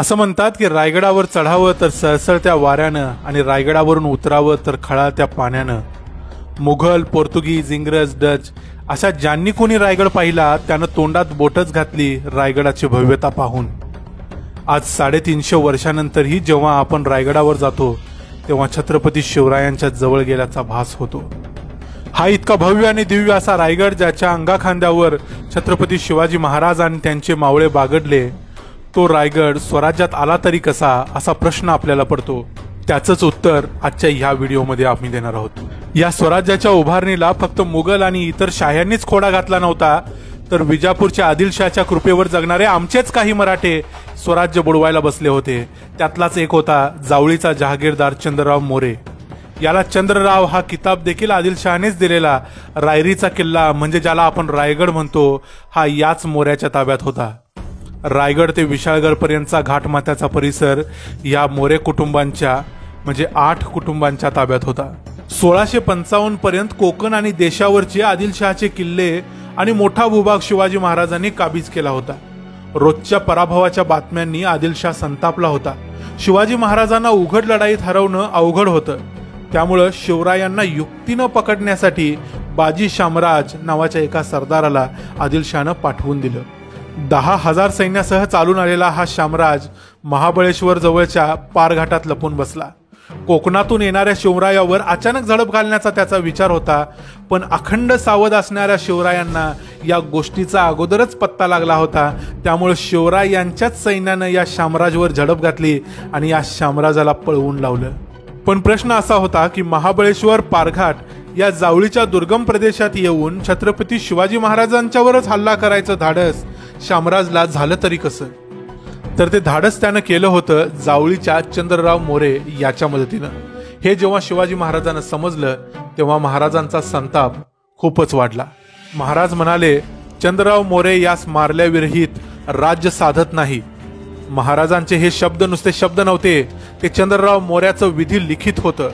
असं म्हणतात की रायगडावर चढावं तर सळसळत्या वाऱ्यानं आणि रायगडावरून उतरावं तर खळाळत्या पाण्यानं. मुघल, पोर्तुगीज, इंग्रज, डच अशा ज्यांनी कोणी रायगड पाहिला त्यानं तोंडात बोटच घातली रायगडाची भव्यता पाहून. आज 350 वर्षानंतरही जेव्हा आपण रायगडावर जातो तेव्हा छत्रपती शिवरायांच्या जवळ गेल्याचा भास होतो. हा इतका भव्य आणि दिव्य असा रायगड ज्याच्या अंगाखांद्यावर छत्रपती शिवाजी महाराज आणि त्यांचे मावळे बागडले, तो रायगड स्वराज्यात आला तरी कसा असा प्रश्न आपल्याला पडतो. त्याचंच उत्तर आजच्या ह्या व्हिडिओमध्ये आम्ही देणार आहोत. या स्वराज्याच्या उभारणीला फक्त मुघल आणि इतर शाह्यांनीच खोडा घातला नव्हता, तर विजापूरच्या आदिलशाहच्या कृपेवर जगणारे आमचेच काही मराठे स्वराज्य बुडवायला बसले होते. त्यातलाच एक होता जावळीचा जहागीरदार चंद्रराव मोरे. याला चंद्रराव हा किताब देखील आदिलशहानेच दिलेला. रायरीचा किल्ला म्हणजे ज्याला आपण रायगड म्हणतो, हा याच मोऱ्याच्या ताब्यात होता. रायगड ते विशाळगड पर्यंतचा घाटमाथ्याचा परिसर या मोरे कुटुंबांच्या म्हणजे 8 कुटुंबांच्या ताब्यात होता. 1655 पर्यंत कोकण आणि देशावरचे आदिलशहाचे किल्ले आणि मोठा भूभाग शिवाजी महाराजांनी काबीज केला होता. रोजच्या पराभवाच्या बातम्यांनी आदिलशाह संतापला होता. शिवाजी महाराजांना उघड लढाईत हरवणं अवघड होतं. त्यामुळं शिवरायांना युक्तीनं पकडण्यासाठी बाजी शामराज नावाच्या एका सरदाराला आदिलशहानं पाठवून दिलं. 10,000 सैन्यासह चालून आलेला हा शामराज महाबळेश्वर जवळच्या पारघाटात लपून बसला. कोकणातून येणाऱ्या शिवरायावर अचानक झडप घालण्याचा त्याचा विचार होता, पण अखंड सावध असणाऱ्या शिवरायांना या गोष्टीचा अगोदरच पत्ता लागला होता. त्यामुळे शिवराय यांच्याच सैन्यानं या शामराजवर झडप घातली आणि या शामराजाला पळवून लावलं. पण प्रश्न असा होता की महाबळेश्वर, पारघाट या जावळीच्या दुर्गम प्रदेशात येऊन छत्रपती शिवाजी महाराजांच्यावरच हल्ला करायचं धाडस शामराजला झालं तरी कसं? तर ते धाडस त्यानं केलं होतं जावळीच्या चंद्रराव मोरे याच्या मदतीनं. हे जेव्हा शिवाजी महाराजांना समजलं तेव्हा महाराजांचा संताप खूपच वाढला. महाराज म्हणाले, चंद्रराव मोरे यास मारल्या विरहित राज्य साधत नाही. महाराजांचे हे शब्द नुसते शब्द नव्हते, ते चंद्रराव मोऱ्याचं विधी लिखित होतं.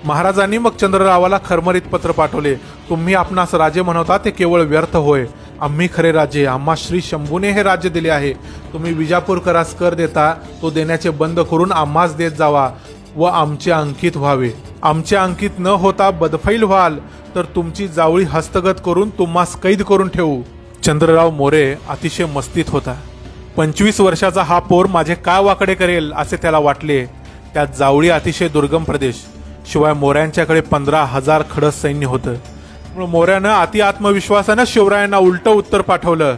महाराजांनी मग चंद्ररावाला खरमरीत पत्र पाठवले, तुम्ही आपणास राजे म्हणवता ते केवळ व्यर्थ होय. आम्ही खरे राजे, आम्हा श्री शंभूने हे राज्य दिले आहे. तुम्ही विजापूरकरास कर देता तो देण्याचे बंद करून आम्हास देत जावा व आमचे अंकित व्हावे. आमचे अंकित न होता बदफैल व्हाल तर तुमची जावळी हस्तगत करून तुम्हास कैद करून ठेवू. चंद्रराव मोरे अतिशय मस्तीत होता. 25 वर्षाचा हा पोर माझे काय वाकडे करेल असे त्याला वाटले. त्यात जावळी अतिशय दुर्गम प्रदेश, शिवाय मोऱ्यांच्याकडे 15,000 खडस सैन्य होतं. मोऱ्यानं अति आत्मविश्वासानं शिवरायांना उलट उत्तर पाठवलं,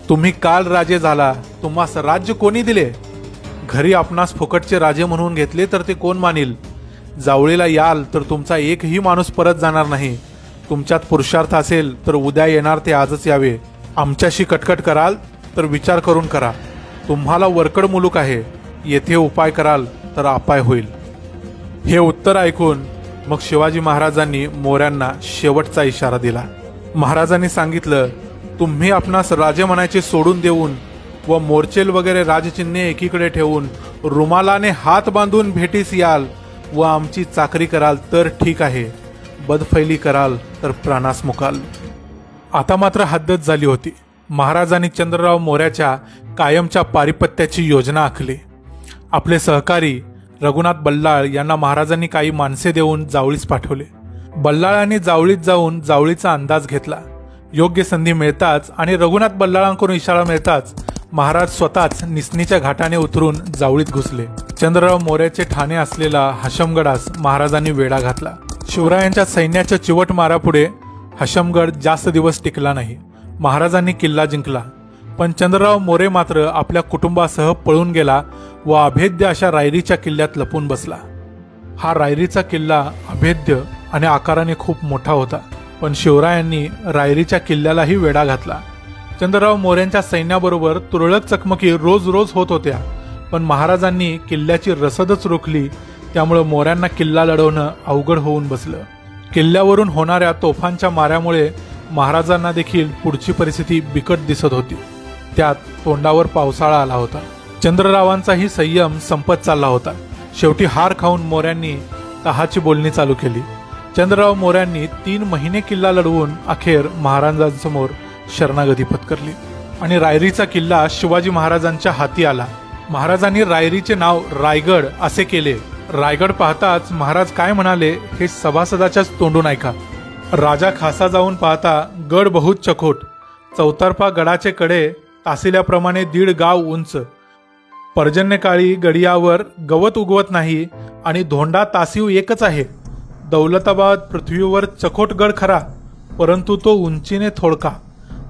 तुम्ही काल राजे झाला, तुम्हास राज्य कोणी दिले? घरी आपणास फुकटचे राजे म्हणून घेतले तर ते कोण मानील? जावळीला याल तर तुमचा एकही माणूस परत जाणार नाही. तुमच्यात पुरुषार्थ असेल तर उद्या येणार ते आजच यावे. आमच्याशी कटकट कराल तर विचार करून करा. तुम्हाला वरकड मुलूक आहे, येथे उपाय कराल तर अपाय होईल. हे उत्तर ऐकून मग शिवाजी महाराजांनी मोऱ्यांना शेवटचा इशारा दिला. महाराजांनी सांगितलं, तुम्ही आपणास राजे म्हणायचे सोडून देऊन व मोर्चेल वगैरे राजचिन्हे एकीकडे ठेवून रुमालाने हात बांधून भेटीस याल व आमची चाकरी कराल तर ठीक आहे, बदफैली कराल तर प्राणास मुकाल. आता मात्र हद्दच झाली होती. महाराजांनी चंद्रराव मोऱ्याच्या कायमच्या पारिपत्याची योजना आखली. आपले सहकारी रघुनाथ बल्लाळ यांना महाराजांनी काही माणसे देऊन जावळीस पाठवले. बल्लाळांनी जावळीत जाऊन जावळीचा अंदाज घेतला. योग्य संधी मिळताच आणि रघुनाथ बल्लाळांकडून इशारा मिळताच महाराज स्वतःच निसनीच्या घाटाने उतरून जावळीत घुसले. चंद्रराव मोऱ्याचे ठाणे असलेला हशमगडास महाराजांनी वेढा घातला. शिवरायांच्या सैन्याच्या चिवट मारापुढे हशमगड जास्त दिवस टिकला नाही. महाराजांनी किल्ला जिंकला, पण चंद्रराव मोरे मात्र आपल्या कुटुंबासह पळून गेला व अभेद्य अशा रायरीच्या किल्ल्यात लपून बसला. हा रायरीचा किल्ला अभेद्य आणि आकाराने खूप मोठा होता, पण शिवरायांनी रायरीच्या किल्ल्यालाही वेढा घातला. चंद्रराव मोऱ्यांच्या सैन्याबरोबर तुरळक चकमकी रोज रोज होत होत्या, पण महाराजांनी किल्ल्याची रसदच रोखली. त्यामुळे मोऱ्यांना किल्ला लढवणं अवघड होऊन बसलं. किल्ल्यावरून होणाऱ्या तोफांच्या माऱ्यामुळे महाराजांना देखील पुढची परिस्थिती बिकट दिसत होती. त्यात तोंडावर पावसाळा आला होता. चंद्ररावांचाही संयम संपत चालला होता. शेवटी हार खाऊन मोऱ्यांनी तहाची बोलणी चालू केली. चंद्रराव मोऱ्यांनी 3 महिने किल्ला लढवून अखेर महाराजांसमोर शरणागती पत्करली आणि रायरीचा किल्ला शिवाजी महाराजांच्या हाती आला. महाराजांनी रायरीचे नाव रायगड असे केले। रायगड पाहताच महाराज काय म्हणाले हे सभासदाच्याच तोंडून ऐका। राजा खासा जाऊन पाहता गड बहुत चकोट, चौतर्फा गडाचे कडे तासिल्याप्रमाणे 1.5 गाव उंच। पर्जन्यकाळी गडियावर गवत उगवत नाही आणि धोंडा तासीव एकच आहे। दौलताबाद पृथ्वीवर चकोट गड खरा, परंतु तो उंचीने थोडका।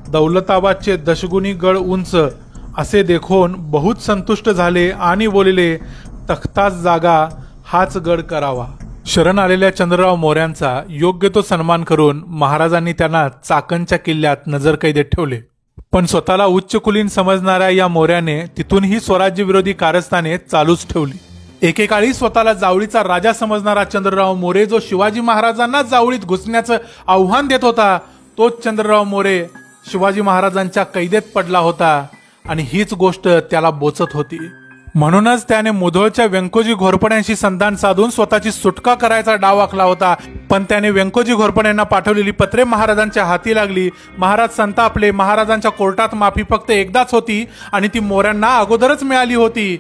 दौलताबादचे 10 गुणी गड उंच असे देखून बहुत संतुष्ट झाले आणि बोलिले, तख्तास जागा हाच गड करावा। शरण आलेल्या चंद्रराव मोऱ्यांचा योग्य तो सन्मान करून महाराजांनी त्यांना चाकणच्या किल्ल्यात नजरकैदेत ठेवले। पण स्वतःला उच्च कुलीन समजणाऱ्या या मोऱ्याने तिथूनही स्वराज्य विरोधी कारस्थाने चालूच ठेवली। एकेकाळी स्वतःला जावळीचा राजा समजणारा चंद्रराव मोरे जो शिवाजी महाराजांना जावळीत घुसण्याचं आव्हान देत होता, तोच चंद्रराव मोरे शिवाजी महाराजांच्या कैदेत पडला होता आणि हीच गोष्ट त्याला बोचत होती। म्हणूनच त्याने मुधोळच्या व्यंकोजी घोरपड्यांशी संधान साधून स्वतःची सुटका करायचा डाव आखला होता। पण त्याने व्यंकोजी घोरपड्यांना पाठवलेली पत्रे महाराजांच्या हाती लागली। महाराज संतापले। महाराजांच्या कोर्टात माफी फक्त एकदाच होती आणि ती मोऱ्यांना अगोदरच मिळाली होती।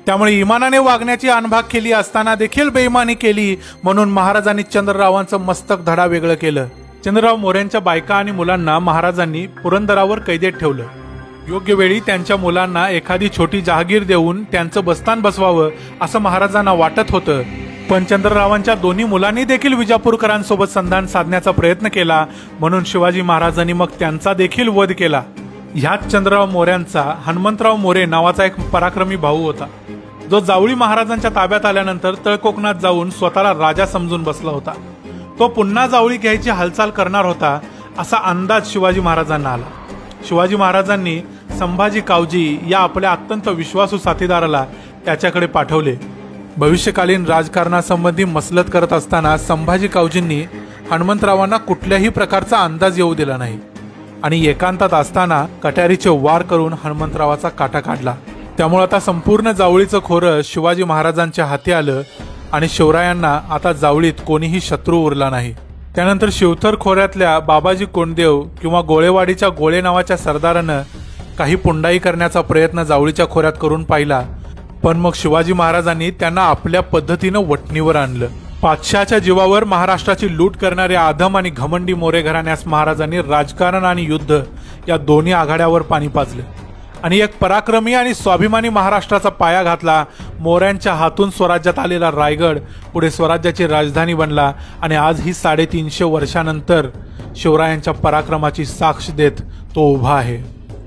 त्यामुळे इमानाने वागण्याची अनभाग केली असताना देखील बेईमानी केली, म्हणून महाराजांनी चंद्ररावांचं मस्तक धडा वेगळं केलं। चंद्रराव मोऱ्यांच्या बायका आणि मुलांना महाराजांनी पुरंदरावर कैदेत ठेवलं। योग्य वेळी त्यांच्या मुलांना एखादी छोटी जहागीर देऊन त्यांचं बस्तान बसवावं असं महाराजांना वाटत होतं। पण चंद्ररावांच्या दोन्ही मुलांनी देखील विजापूरकरांसोबत संधान साधण्याचा प्रयत्न केला, म्हणून शिवाजी महाराजांनी मग त्यांचा देखील वध केला। ह्याच चंद्रराव मोऱ्यांचा हनुमंतराव मोरे नावाचा एक पराक्रमी भाऊ होता, जो जावळी महाराजांच्या ताब्यात आल्यानंतर तळकोकणात जाऊन स्वतःला राजा समजून बसला होता। तो पुन्हा जावळी घ्यायची हालचाल करणार होता असा अंदाज शिवाजी महाराजांना आला। शिवाजी महाराजांनी संभाजी कावजी या आपल्या अत्यंत विश्वासू साथीदाराला त्याच्याकडे पाठवले। भविष्यकालीन राजकारणासंबंधी मसलत करत असताना संभाजी कावजींनी हनुमंतरावांना कुठल्याही प्रकारचा अंदाज येऊ दिला नाही आणि एकांतात असताना कट्यारीचे वार करून हनुमंतरावाचा काटा काढला। त्यामुळे आता संपूर्ण जावळीचं खोरं शिवाजी महाराजांच्या हाती आलं आणि शिवरायांना आता जावळीत कोणीही शत्रू उरला नाही। त्यानंतर शिवथर खोऱ्यातल्या बाबाजी कोंडदेव किंवा गोळेवाडीच्या गोळे नावाच्या सरदारानं काही पुंडाई करण्याचा प्रयत्न जावळीच्या खोऱ्यात करून पाहिला, पण मग शिवाजी महाराजांनी त्यांना आपल्या पद्धतीनं वटणीवर आणलं। पातशाच्या जीवावर महाराष्ट्राची लूट करणाऱ्या आधम आणि घमंडी मोरे घराण्यास महाराजांनी राजकारण आणि युद्ध या दोन्ही आघाड्यावर पाणी पाजलं आणि एक पराक्रमी आणि स्वाभिमानी महाराष्ट्राचा पाया घातला। मोऱ्यांच्या हातून स्वराज्यात आलेला रायगड पुढे स्वराज्याची राजधानी बनला आणि आज ही 350 वर्षानंतर शिवरायांच्या पराक्रमाची साक्ष देत तो उभा आहे।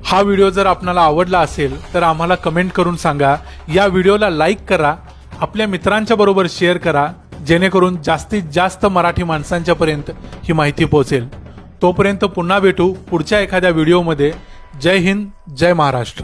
हा व्हिडिओ जर आपल्याला आवडला असेल तर आम्हाला कमेंट करून सांगा। या व्हिडिओला लाईक करा, आपल्या मित्रांच्या बरोबर शेअर करा, जेणेकरून जास्तीत जास्त मराठी माणसांच्या पर्यंत ही माहिती पोहोचेल। तोपर्यंत पुन्हा भेटू पुढच्या एखाद्या व्हिडिओमध्ये। जय हिंद, जय महाराष्ट्र।